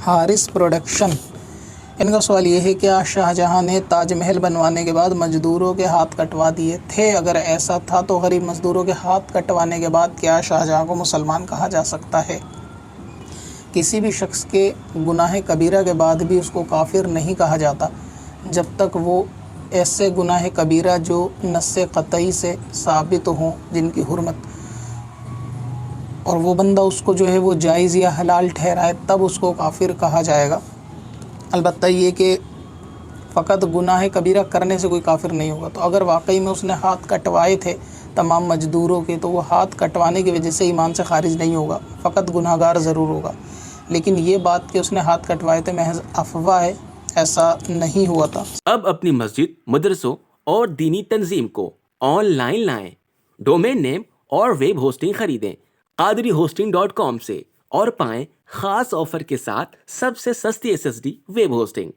Haris production, ان کا سوال یہ ہے کیا شاہ جہاں نے تاج محل بنوانے کے بعد مزدوروں کے ہاتھ کٹوا دیے تھے؟ اگر ایسا تھا تو غریب مزدوروں کے ہاتھ کٹوانے کے بعد کیا شاہ جہاں کو مسلمان کہا جا سکتا ہے؟ کسی بھی شخص کے گناہ کبیرہ کے بعد بھی اس کو کافر نہیں کہا جاتا جب تک وہ ایسے گناہ کبیرہ جو نص قطعی سے ثابت ہوں، جن کی حرمت اور وہ بندہ اس کو جو ہے وہ جائز یا حلال ٹھہرائے، تب اس کو کافر کہا جائے گا۔ البتہ یہ کہ فقط گناہ کبیرہ کرنے سے کوئی کافر نہیں ہوگا۔ تو اگر واقعی میں اس نے ہاتھ کٹوائے تھے تمام مزدوروں کے، تو وہ ہاتھ کٹوانے کی وجہ سے ایمان سے خارج نہیں ہوگا، فقط گناہ گار ضرور ہوگا۔ لیکن یہ بات کہ اس نے ہاتھ کٹوائے تھے محض افواہ ہے، ایسا نہیں ہوا تھا۔ اب اپنی مسجد، مدرسوں اور دینی تنظیم کو آن لائن لائیں۔ ڈومین نیم اور ویب ہوسٹنگ خریدیں قادری hosting.com سے اور پائیں خاص آفر کے ساتھ سب سے سستی SSD ویب ہوسٹنگ۔